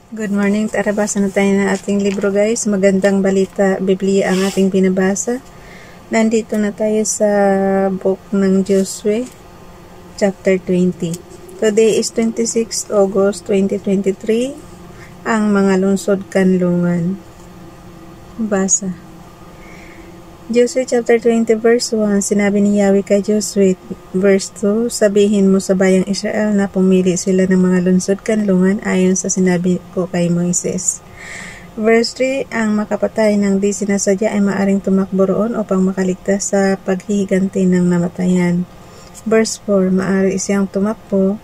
Good morning. Tara, basa na tayo ng ating libro, guys. Magandang balita, Biblia ang ating binabasa. Nandito na tayo sa book ng Josue, chapter 20. Today is 26 August 2023. Ang mga lungsod kanlungan. Basa. Josue chapter 20 verse 1, sinabi ni Yahweh kay Josue, verse 2, sabihin mo sa bayang Israel na pumili sila ng mga lungsod kanlungan ayon sa sinabi ko kay Moises. Verse 3, ang makapatay ng di sinasadya ay maaring tumakbo roon upang makaligtas sa paghihiganti ng namatayan. Verse 4, maaari siyang tumakbo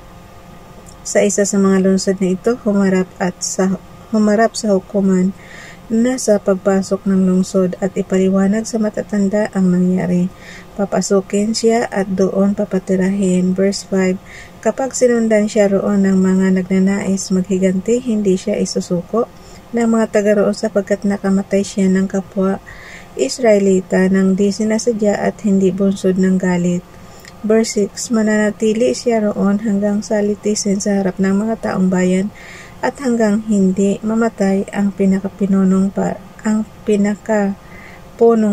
sa isa sa mga lungsod na ito, humarap sa hukuman na sa pagpasok ng lungsod at ipaliwanag sa matatanda ang nangyari. Papasukin siya at doon papatirahin. Verse 5, kapag sinundan siya roon ng mga nagnanais maghiganti, hindi siya isusuko ng mga taga roon sapagkat nakamatay siya ng kapwa Israelita ng di sinasadya at hindi bunsod ng galit. Verse 6, mananatili siya roon hanggang sa litisin sa harap ng mga taong bayan at hanggang hindi mamatay ang pinakapunong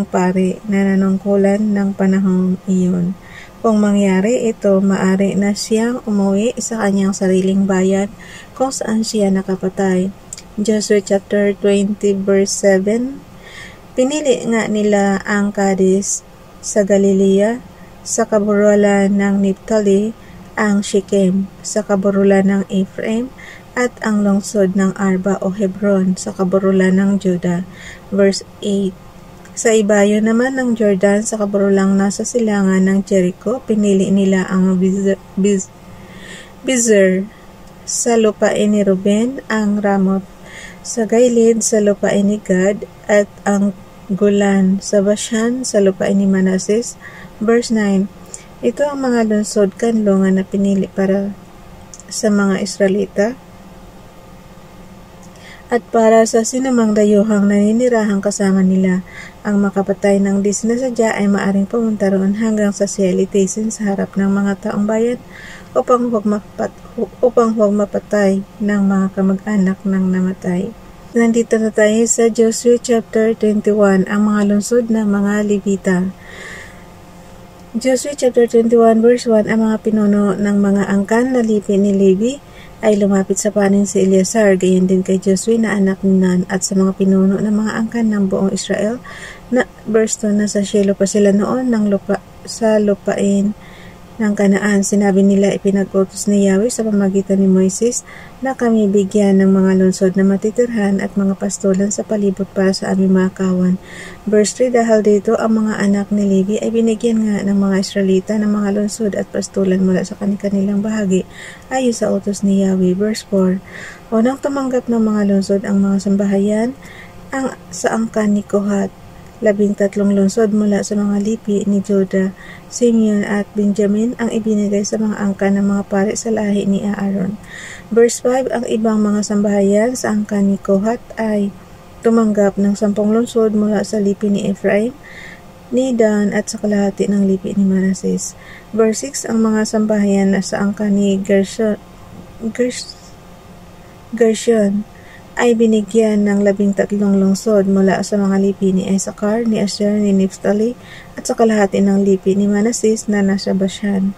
pari na nanungkulan ng panahong iyon. Kung mangyari ito, maaari na siyang umuwi sa kanyang sariling bayan kung saan siya nakapatay. Joshua chapter 20 verse 7, pinili nga nila ang Cadiz sa Galilea, sa kaburulan ng Naphtali, ang Shechem sa kaburulan ng Ephraim, at ang lungsod ng Arba o Hebron sa kaburulan ng Juda. Verse 8, sa ibayo naman ng Jordan sa kaburulang nasa silangan ng Jericho, pinili nila ang Bezer sa lupain ni Ruben, ang Ramoth sa Gailid sa lupain ni Gad, at ang Golan sa Bashan sa lupain ni Manases. Verse 9, ito ang mga lungsod kanlungan na pinili para sa mga Israelita at para sa sinumang dayuhang naninirahang kasama nila. Ang makapatay ng di sinasadya ay maaring pumunta roon hanggang sa siya litisin sa harap ng mga taong bayan upang huwag mapatay ng mga kamag-anak ng namatay. Nandito na tayo sa Joshua chapter 21, ang mga lungsod ng mga Levita. Joshua chapter 21 verse 1, ang mga pinuno ng mga angkan na lipi ni Levi ay lumapit sa paning si Eleazar, gayon din kay Joshua na anak ni Nun, at sa mga pinuno ng mga angkan ng buong Israel. Na verse 2, na sa Shiloh pa sila noon sa lupain ng Kanaan. Sinabi nila, ipinag-utos ni Yahweh sa pamamagitan ni Moises na kami bigyan ng mga lungsod na matitirhan at mga pastulan sa palibot para sa aming mga kawan. Verse 3, dahil dito ang mga anak ni Levi ay binigyan nga ng mga Israelita ng mga lungsod at pastulan mula sa kanilang bahagi ayon sa utos ni Yahweh. Verse 4, unang tumanggap ng mga lungsod ang mga sambahayan sa angkan ni Kohat, 13 lungsod mula sa mga lipi ni Judah, Simeon at Benjamin ang ibinigay sa mga angkan ng mga pari sa lahi ni Aaron. Verse 5, ang ibang mga sambahayan sa angkan ni Kohat ay tumanggap ng 10 lungsod mula sa lipi ni Ephraim, ni Dan at sa kalahati ng lipi ni Manases. Verse 6, ang mga sambahayan sa angkan ni Gershon ay binigyan ng 13 lungsod mula sa mga lipi ni Issachar, ni Asher, ni Naphtali, at sa kalahati ng lipi ni Manases na nasa Bashan.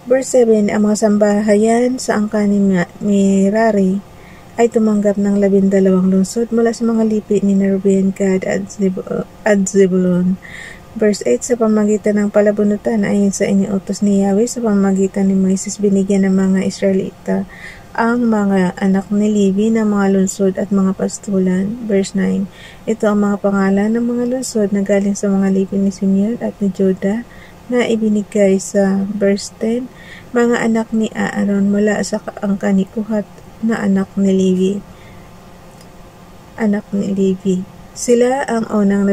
Verse 7, ang mga sambahayan sa angkan ni Merari ay tumanggap ng 12 lungsod mula sa mga lipi ni Reuben, Gad at Zebulun. Verse 8, sa pamamagitan ng palabunutan ayon sa iniutos ni Yahweh sa pamamagitan ni Moises, binigyan ng mga Israelita ang mga anak ni Levi ng mga lungsod at mga pastulan. Verse 9, ito ang mga pangalan ng mga lungsod na galing sa mga lipi ni Simeon at ni Judah na ibinigay sa verse 10, mga anak ni Aaron mula sa angkan ni Kohat na anak ni Levi. Sila ang unang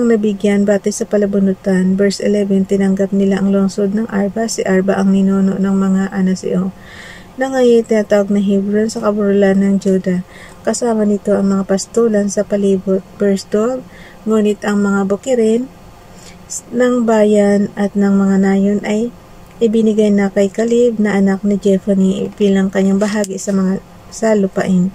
nabigyan. Batay sa palabunutan. Verse 11, tinanggap nila ang lungsod ng Arba. Si Arba ang ninuno ng mga Anaseo na ngayon tinatawag na Hebron sa kaburulan ng Judah. Kasama nito ang mga pastulan sa palibot. Verse 12, ngunit ang mga bukirin ng bayan at ng mga nayon ay ibinigay na kay Caleb na anak ni Jephunneh bilang kanyang bahagi sa lupain.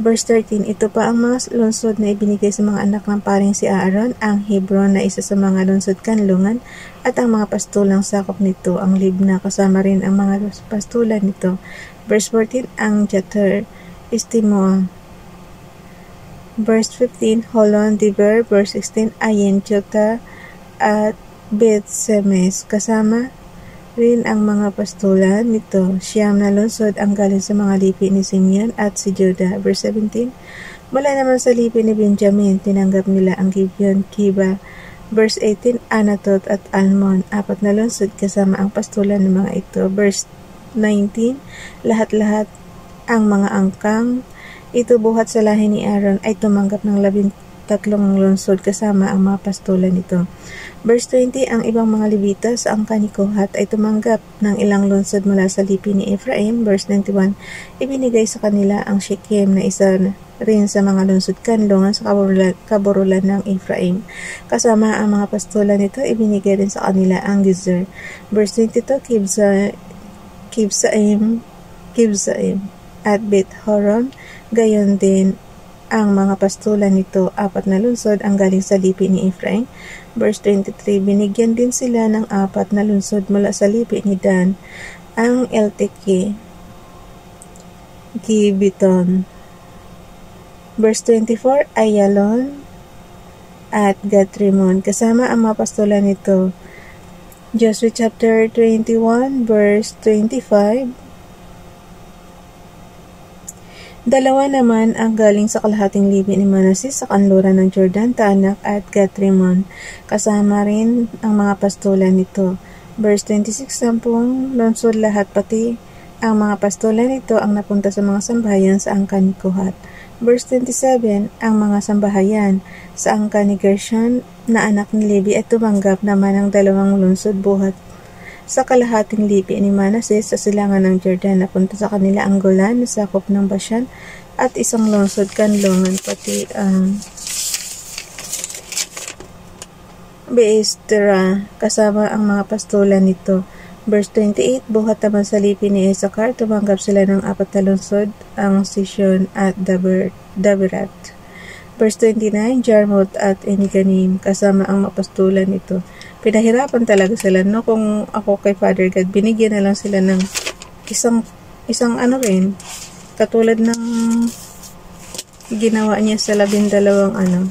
Verse 13, ito pa ang mga lungsod na ibinigay sa mga anak ng paring si Aaron, ang Hebron na isa sa mga lungsod kanlungan, at ang mga pastulang sakop nito, ang Libna, kasama rin ang mga pastulan nito. Verse 14, ang Jatir, Estimoa. Verse 15, Holon, Dibir. Verse 16, Ayin, Jota, at Beth-Semes, kasama rin ang mga pastulan nito. Siyam na lungsod ang galing sa mga lipi ni Simeon at si Judah. Verse 17, mula naman sa lipi ni Benjamin, tinanggap nila ang Gibeon, Kiba. Verse 18, Anatot at Almon, 4 na lungsod kasama ang pastulan ng mga ito. Verse 19, lahat-lahat ang mga angkang ito buhat sa lahi ni Aaron ay tumanggap ng 13 lungsod kasama ang mga pastulan nito. Verse 20, ang ibang mga Levita sa angka ni Kohat ay tumanggap ng ilang lungsod mula sa lipi ni Ephraim. Verse 21, ibinigay sa kanila ang Shechem na isa rin sa mga lungsod kanlungan sa kaburulan ng Ephraim. Kasama ang mga pastulan nito, ibinigay rin sa kanila ang Gezer. Verse 22, Kibsaim at Beth-horon, gayon din ang mga pastulan nito, 4 na lungsod ang galing sa lipi ni Ephraim. Verse 23, binigyan din sila ng 4 na lungsod mula sa lipi ni Dan, ang Elteke, Gibeton. Verse 24, Ayalon at Gat-Rimon, kasama ang mga pastulan nito. Joshua chapter 21 verse 25, dalawa naman ang galing sa kalahating lipi ni Manasseh sa kanluran ng Jordan, Taanak at Gat-Rimon, kasama rin ang mga pastulan nito. Verse 26, 10 lungsod lahat, pati ang mga pastulan nito ang napunta sa mga sambahayan sa angka ni Kohat. Verse 27, ang mga sambahayan sa angka ni Gershon na anak ni Levi ay tumanggap naman ng 2 lungsod buhat sa kalahating lipi ni Manasseh sa silangan ng Jordan. Napunta sa kanila ang Golan na sakop ng Bashan at 1 lungsod kanlungan, pati ang Beestera, kasama ang mga pastulan nito. Verse 28, buhat naman sa lipi ni Issachar, tumanggap sila ng 4 na lungsod, ang Sishon at Daberat. Verse 29, Jarmuth at Eniganim, kasama ang mapastulan nito. Pinahirapan talaga sila, no? Kung ako kay Father God, binigyan na lang sila ng isang ano rin, katulad ng ginawa niya sa 12 ano.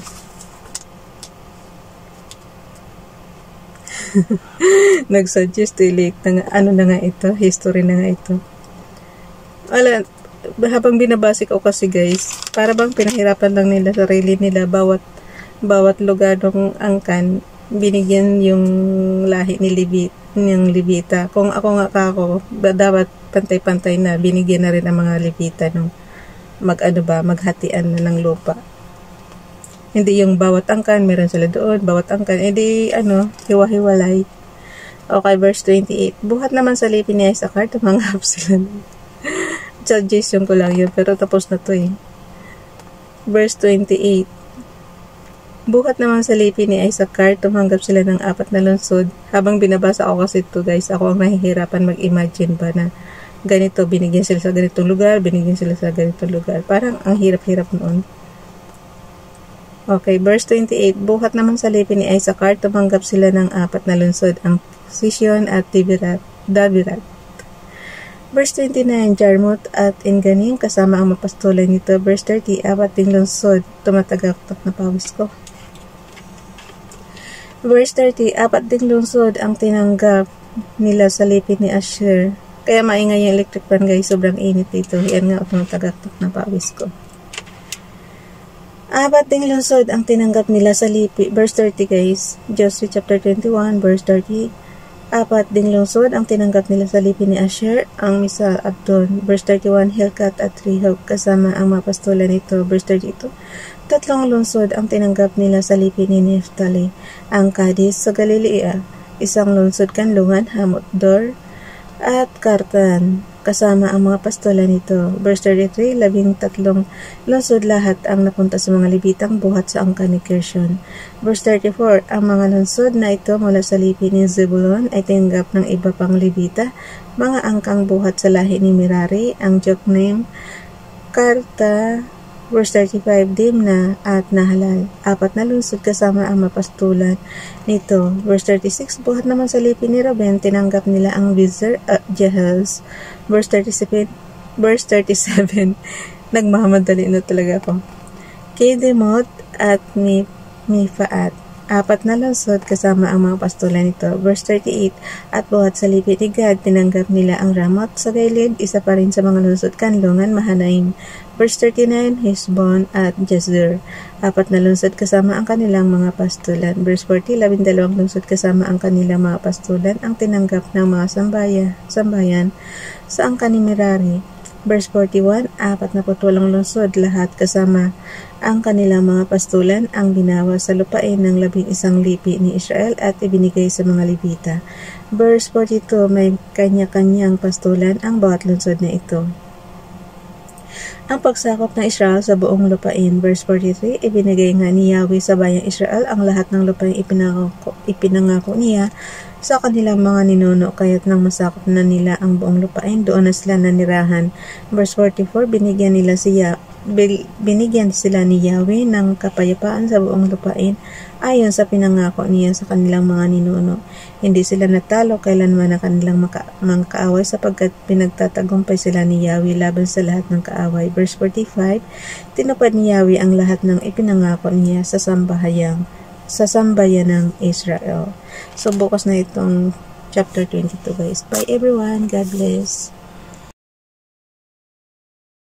Nag-suggest na ano na nga ito, history na nga ito. Wala, habang binabasa ko kasi guys, para bang pinahirapan lang nila sarili nila, bawat lugar ng angkan binigyan yung lahi ni Levita. Kung ako nga kako, dapat pantay-pantay na, binigyan na rin ang mga Levita nung maghatian na ng lupa. Hindi yung bawat angkan, meron sila doon, bawat angkan, edi hiwa-hiwalay. Okay, verse 28. Buhat naman sa lipi ni Issachar, tumanggap sila. Suggestion ko lang yun, pero tapos na to eh. Verse 28. Buhat naman sa lipi ni Issachar, tumanggap sila ng 4 na lungsod. Habang binabasa ako kasi ito guys, ako ang nahihirapan mag-imagine ba na ganito, binigyan sila sa ganitong lugar, binigyan sila sa ganitong lugar. Parang ang hirap-hirap noon. Okay, verse 28. Buhat naman sa lipi ni Issachar, tumanggap sila ng 4 na lungsod, ang Sishon at Daberat. Verse 29, Jarmuth at Enganim, kasama ang mapastulan nito. Verse 30, 4 ding lungsod, tumatagaktak na pawis ko. Verse 30, 4 ding lungsod ang tinanggap nila sa lipi ni Asher. Kaya maingay yung electric fan guys, sobrang init dito. Yan nga, tumatagaktak na pawis ko. 4 ding lungsod ang tinanggap nila sa lipi. Verse 30 guys, Joshua chapter 21, verse 30. 4 ding lungsod ang tinanggap nila sa lipi ni Asher, ang Misa Abdon. Verse 31, Helkat at Rehob, kasama ang mapastulan nito. Verse 32, 3 lungsod ang tinanggap nila sa lipi ni Naphtali, ang Cadiz sa Galilea, 1 lungsod kanlungan, Hamot-dor, at Kartan, kasama ang mga pastola nito. Verse 33, 13 lungsod lahat ang napunta sa mga Libitang buhat sa angkan ni Gershon. Verse 34, ang mga lungsod na ito mula sa lipi ni Zebulon ay tinggap ng iba pang Libita, mga angkang buhat sa lahi ni Merari, ang Jokneam, Karta. Verse 35, Dimna at Nahalal, 4 na lungsod kasama ang mapastulan nito. Verse 36, buhat naman sa lipi ni Ruben, tinanggap nila ang Bezer at Jehaz. Verse 37, nagmamadali na talaga ako. Kedemot at Mifaat, 4 na lungsod kasama ang mga pastulan nito. Verse 38, at buhat sa lipi ni Gad, tinanggap nila ang Ramot sa Gilead, isa pa rin sa mga lungsod kanlungan Mahanaim. Verse 39, Hesbon at Jazer, 4 na lungsod kasama ang kanilang mga pastulan. Verse 40, 12 lungsod kasama ang kanilang mga pastulan ang tinanggap ng mga sambayan sa angkan ni Merari. Verse 41, 48 lungsod lahat kasama ang kanilang mga pastulan ang binawa sa lupain ng 11 lipi ni Israel at ibinigay sa mga Levita. Verse 42, may kanya-kanyang pastulan ang bawat lungsod na ito. Ang pagsakop ng Israel sa buong lupain. Verse 43, ibinigay nga ni Yahweh sa bayang Israel ang lahat ng lupain ipinangako niya sa kanilang mga ninuno, kaya't nang masakop na nila ang buong lupain, doon na sila nanirahan. Verse 44, binigyan sila ni Yahweh ng kapayapaan sa buong lupain ayon sa pinangako niya sa kanilang mga ninuno. Hindi sila natalo kailanman ng kanilang mga kaaway sapagkat pinagtatagumpay sila ni Yahweh laban sa lahat ng kaaway. Verse 45, tinupad ni Yahweh ang lahat ng ipinangako niya sa sambayan ng Israel. So, bukas na itong chapter 22 guys. Bye everyone. God bless.